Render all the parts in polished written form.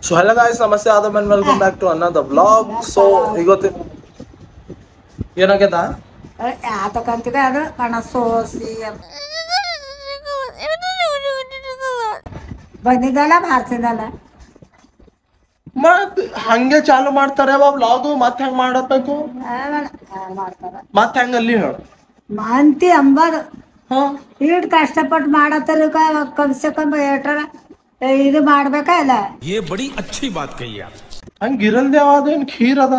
So hello guys, ನಮಸ್ತೆ Adam and welcome back to another vlog. So ಇವತ್ತು ಏನಾಗ್ಯದ ಯಾತಕ್ಕಂತಿದೆ ಅದು ಕಣ ಸೋಸಿ ಬಂದಿದ್ದಲ್ಲ ಮಾಡ್ತಿದ್ದಲ್ಲ ಮತ್ ಹಂಗೆ ಚಾಲು ಮಾಡ್ತಾರೆ ವ್ಲಾಗು. ಮತ್ ಹೆಂಗ್ ಮಾಡಬೇಕು, ಮಾಡ್ತಾರ ಮತ್ ಹೆಂಗ ಅಲ್ಲಿ ಹೇಳು ಮಂತಿ ಅಂಬದು ಹಾ. ಇಟ್ ಕಷ್ಟಪಟ್ಟು ಮಾಡತ್ತಾರ ಕಮ್ಸೆ ಕಮ್ ಏಟ್ರ ಇದು ಮಾಡ್ಬೇಕಾ ಇಲ್ಲ. ये बड़ी अच्छी बात कही आप. ಹಂಗಿರಲ್ದೇವ ಅದೇನ್ ಖೀರ್ ಅದ,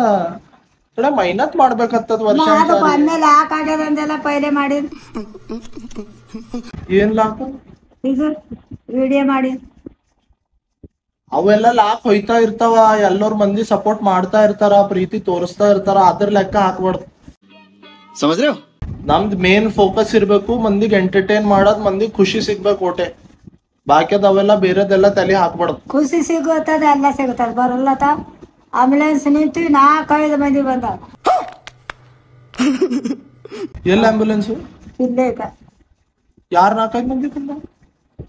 ಥೋड़ा ಮೆಹನತ್ ಮಾಡ್ಬೇಕತ್ತದ ವರ್ಷ. ಆಮೇಲೆ ಯಾಕಾಗ್ಯದ ಅಂದೆಲ್ಲ ಪೈಲೆ ಮಾಡಿ ಏನ್ ಲಾಕ್ ಇದು ವಿಡಿಯೋ ಮಾಡಿ ಅವೆಲ್ಲ ಲಾಕ್ ಹೊಯ್ತಾ ಇರ್ತಾವ. ಎಲ್ಲರ ಮಂದಿ ಸಪೋರ್ಟ್ ಮಾಡ್ತಾ ಇರ್ತಾರ, ಪ್ರೀತಿ ತೋರಿಸ್ತಾ ಇರ್ತಾರ. ಅದ್ರ ಲೆಕ್ಕ ಹಾಕ್ಬಾರ್ದು. समझ रहे हो? ನಮ್ದು ಮೇನ್ ಫೋಕಸ್ ಇರ್ಬೇಕು ಮಂದಿಗೆ ಎಂಟರ್ಟೈನ್ ಮಾಡೋದ್, ಮಂದಿಗೆ ಖುಷಿ ಸಿಗ್ಬೇಕು ಓಟೆ. ಬಾಕಿದ ಅವೆಲ್ಲ ಬೇರೆದೆಲ್ಲ ತಲೆ ಹಾಕ್ಬಾರ್ದು. ಖುಷಿ ಸಿಗುತ್ತದ ಎಲ್ಲ ಸಿಗುತ್ತದ ಬರಲ್ಲತ. ಆಂಬುಲೆನ್ಸ್ ನಿಂತು 4-5 ಮಂದಿ ಬಂದ ಎಲ್ಲ ಆಂಬ್ಯುಲೆನ್ಸ್ ಇಲ್ಲೇ ಯಾರ್ 4-5 ಮಂದಿ ಬಂದ?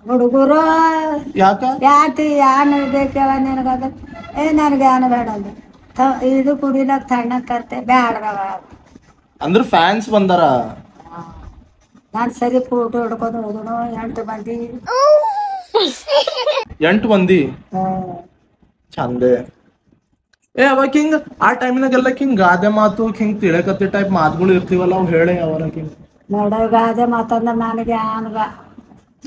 ಹುಡುಗರು ಯಾಕ ಯಾನ್ ಬೇಕವ ನಿನಗದ ನನಗೆ ಯಾನ ಬೇಡ ಅಂದ ಇದು ಕುಡಿಲಕ್ ತಣ್ಣಗ್ ತರ್ತೆ ಬ್ಯಾಡ್ದವ ಅಂದ್ರ ಫ್ಯಾನ್ಸ್ ಬಂದಾರ. ನಾನು ಸರಿ ಫೋಟೋ ಹಿಡ್ಕೊಂಡು ಹೋದನು 8 ಮಂದಿ 8 ಮಂದಿ ಚಂದೆ. ಅವಾಗ ಹಿಂಗ ಆ ಟೈಮ್ನಾಗೆಲ್ಲ ಹಿಂಗ್ ಗಾದೆ ಮಾತು ಹಿಂಗ್ ತಿಳಕತ್ತಿ ಟೈಪ್ ಮಾತುಗಳು ಇರ್ತೀವಲ್ಲ, ಅವ್ ಹೇಳಿ ಅವರ ಹಿಂಗ್ ನೋಡಗಾದೆ ಮಾತಂದ್ರ ನನಗೆ ಯಾನ್ಗ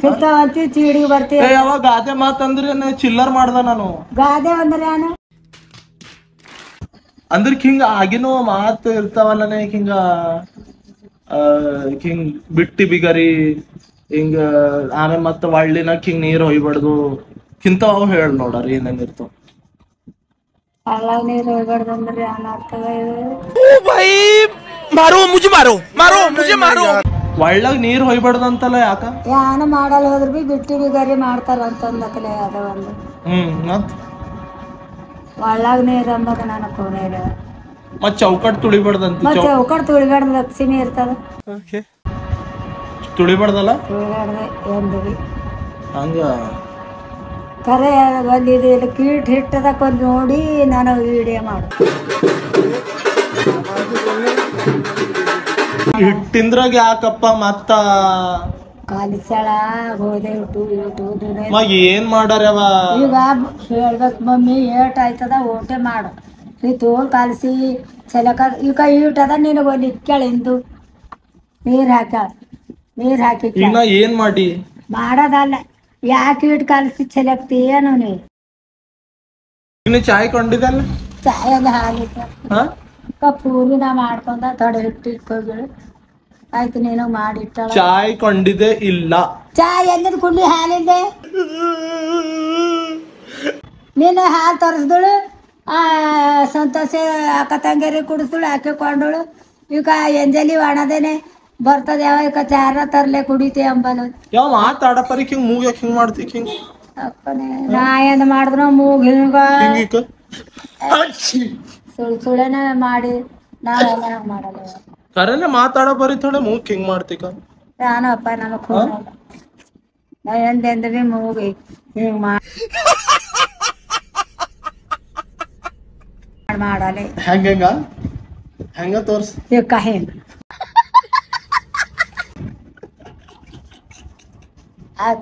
ಸಿಗ್ತಾವಂತಿ ಚೀಡಿಗೆ ಬರ್ತೀವಿ. ಅವಾಗ ಗಾದೆ ಮಾತಂದ್ರೆ ಚಿಲ್ಲರ್ ಮಾಡ್ದ ನಾನು. ಗಾದೆ ಅಂದ್ರೆ ಯಾನು ಅಂದ್ರ ಹಿಂಗ ಆಗಿನೋ ಮಾತ್ ಇರ್ತಾವಲ್ಲನೆ, ಹಿಂಗ ಹಿಂಗ್ ಬಿಟ್ಟಿ ಬಿಗರಿ ಹಿಂಗ ಆಮೇಲೆ ಮತ್ತ ಒಳ್ಳಿನಾಗ ಹಿಂಗ್ ನೀರ್ ಹೊಯ್ಬಾರ್ದು ಇಂಥವ್ ಹೇಳ ನೋಡ್ರ ಏನೇನ್ ಇರ್ತಾವ. ಹಳ್ಳ ನೀರು ಹೋಗ್ಬಾರ್ದು ಅಂದ್ರೆ ಯಾನ್ ಅರ್ಥವ ಒಳ್ಳಾಗ ನೀರ್ ಹೊಯ್ಬಾರ್ದು ಅಂತಲ್ಲ, ಯಾಕ ಯಾನು ಮಾಡಲ್ ಹೋದ್ರ ಬಿ ಬಿಟ್ಟಿ ಬಿಗರಿ ಮಾಡ್ತಾರ ಅಂತಂದಕಲೆ ಅದ ಒಂದು. ಮತ್ ಒಳ್ಳಾಗ ನೀರು ಅಂಬದ ನನಗೆ ಕೋನೇರ ಮತ್ ಚೌಕಟ್ ತುಳಿಬಾರ್ದಂತ. ಮತ್ತೆ ಒಕ್ಕಡ್ ತುಳಿಬಾರ್ದು ಲಕ್ಷ್ಮಿ ಇರ್ತದ ತುಳಿಬಾರ್ದಲ್ಲ ತುಳಿಬಾರ್ದೆ ಎಂದಿವಿ ಹಂಗ. ಕರೆ ಬಂದಿದ್ದು ಕೀಟ್ ಹಿಟ್ಟದಕ್ಕೊಂದು ನೋಡಿ ನಾನು ವಿಡಿಯೋ ಮಾಡು ಹಿಟ್ಟಿಂದ್ರಾಗ ಯಾಕಪ್ಪ ಮತ್ತ ಕಾಲಿಸಳ ಗೋಧಿ ಹಿಟ್ಟು ಏನ್ ಮಾಡಾರ್ಯವ ಈಗ ಹೇಳ್ಬೇಕು ಮಮ್ಮಿ ಏಟ್ ಆಯ್ತದ ಓಟೆ ಮಾಡು ನೀ ತೋಲ್ ಕಾಲಿಸಿ ಚಲಕ ಈಗ ಈಟದ ನಿನಗೊಂದು ಇಕ್ಕೆಳಿಂದು ನೀರು ಹಾಕ್ಯಾಳ ನೀರು ಹಾಕಿ ಈಗ ನಾ ಏನ್ ಮಾಡಿ ಮಾಡೋದಲ್ಲ ಯಾಕೆ ಇಟ್ಟು ಕಲಿಸಿ ಚಲಕ್ತಿ ಏನು ನೀ ಇನ್ನು ಚಾಯ್ ಕೊಂಡಿದ್ದಲ್ಲ ಚಾಯಲ್ಲಿ ಹಾಲಿಟ್ಟ ಪೂರಿನ ಮಾಡ್ಕೊಂಡ ತಡೆ ಹಿಟ್ಟು ಇಕ್ಕೋಗಿಳು ಆಯ್ತು ನೀನು ಮಾಡಿಟ್ಟ ಚಾಯ್ ಕೊಂಡಿದೆ ಇಲ್ಲ. ಚಾಯ್ ಎಲ್ಲಿದ್ ಕುಂಡಿ ಹಾಲಿಂದೆ ನೀನು ಹಾಲು ತರಿಸ್ದಳು ಸಂತೋಷ ಅಕ್ಕ ತಂಗಿಯರಿಗೆ ಕುಡಿಸ್ದಳು ಆಕೆ ಕೊಂಡಳು. ಈಗ ಎಂಜಲಿ ಒಣದೇನೆ ಬರ್ತದ ಯಾವ ಈಗ ಚಾರ ತರ್ಲೆ ಕುಡಿತಿ ಅಂಬಲು ಯಾವ ಮಾತಾಡಪ್ಪರಿ ಹಿಂಗ್ ಮೂಗ್ ಯಾಕೆ ಹಿಂಗ್ ಮಾಡ್ತಿ ಹಿಂಗ್ ಅಪ್ಪನೇ ನಾ ಏನ್ ಮಾಡಿದ್ರು ಮೂಗ್ ಹಿಂಗ ಸುಳ್ಳೆನ ಮಾಡಿ ನಾವೆಲ್ಲ ಮಾಡಲ್ಲ. ಕರೆನೆ ಮಾತಾಡ ಬರೀ ಥೋಡೆ ಮೂಗ್ ಹಿಂಗ್ ಮಾಡ್ತಿಕ ನಾನು ಅಪ್ಪ ನಮಗ್ ನಾ ಎಂದೆಂದ ಬಿ ಮೂಗಿ ಹಿಂಗ್ ಮಾಡಲೆ ಹೆಂಗ ಹೆಂಗ ತೋರ್ಸ್ ಇಕ್ಕ ಹಿಂಗ್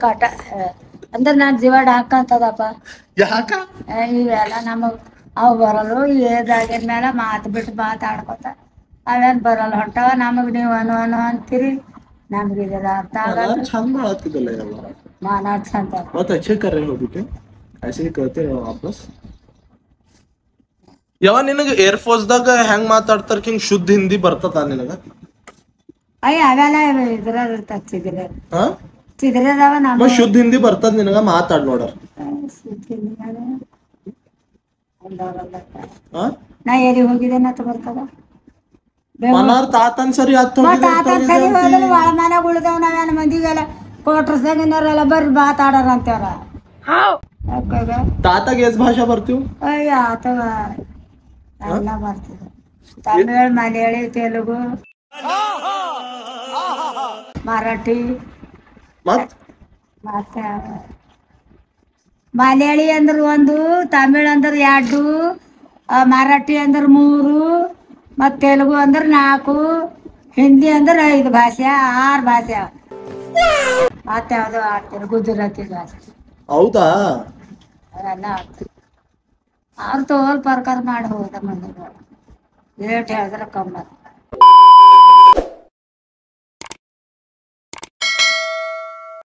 ಕಟ ಅಂದ್ರೆ ನಾನು ಜೀವಾಡ ಹಾಕಂತದಪ್ಪ. ಯಾಕ ಇವೆಲ್ಲ ನಮಗ್ ಅವು ಬರಲು ಏದಾಗಿದ್ಮೇಲೆ ಮಾತು ಬಿಟ್ಟು ಮಾತಾಡ್ಕೊತ ಅವೇನ್ ಬರಲ್ಲ ಹೊಂಟವ. ನಮಗ್ ನೀವು ಅನು ಅಂತೀರಿ, ನಮ್ಗೆ ಇದೆಲ್ಲ ಅರ್ಥ ಆಗಲ್ಲ. ಚಂದ ಮಾಡತ್ತಿದ್ದಲ್ಲ ಯಾವ ಮಾನ ಚಂದ बहुत अच्छे कर रहे हो बेटे, ऐसे ही करते रहो वापस. ಯಾವ ನಿನಗ ಏರ್ ಫೋರ್ಸ್ ದಾಗ ಹೆಂಗ್ ಮಾತಾಡ್ತಾರ ಹಿಂಗ್ ಶುದ್ಧ ಹಿಂದಿ ಬರ್ತದ ನಿನಗ? ಅಯ್ಯ ಅವೆಲ್ಲ ಇದ್ರ ಇರ್ತದ ಚಿದ್ರೆ ಹಾ ಚಿದ್ರದವ ನಮ್ಮ ಶುದ್ಧ ಹಿಂದಿ ಬರ್ತದ ನಿನಗ ಮಾತಾಡ್ ನೋಡರ್. ನಾ ಎಲ್ಲಿ ಹೋಗಿದ್ದೆ ನಾ ಬರ್ತದ ಮನಾರ್ ತಾತನ್ ಸರಿ ಹತ್ತು ಒಳ ಮನೆಗ್ ಉಳಿದವ ನಾವೇನು ಮಂದಿಗೆಲ್ಲ ಕೋಟ್ರಸಾಗಿನಾರೆಲ್ಲ ಬರ್ರಿ ಮಾತಾಡೋರ ಅಂತೇವ್ರ. ತಾತಾಗ ಎಸ್ ಭಾಷಾ ಬರ್ತೀವ್? ಅಯ್ಯ ಆತವ ಎಲ್ಲ ಬರ್ತದ. ತಮಿಳ್ ಮಲಯಾಳಿ ತೆಲುಗು ಮರಾಠಿ ಮತ್ ಮತ್ತೆ ಮಲಯಾಳಿ ಅಂದ್ರೆ 1, ತಮಿಳ್ ಅಂದ್ರೆ 2, ಮರಾಠಿ ಅಂದ್ರೆ 3, ಮತ್ತು ತೆಲುಗು ಅಂದ್ರೆ 4, ಹಿಂದಿ ಅಂದ್ರೆ 5 ಭಾಷೆ, 6 ಭಾಷೆ. ಮತ್ತೆ ಯಾವುದು ಆಡ್ತಾರೆ ಗುಜರಾತಿ ಭಾಷೆ ಹೌದಾ? ಅವೆಲ್ಲ ಆಡ್ತಾರೆ. ಅವ್ರು ತೋಲ್ ಪ್ರಕಾರ ಮಾಡಿ ಹೋದ ಮಂದಿ ರೇಟ್ ಹೇಳಿದ್ರೆ ಕಮ್ಮಿ.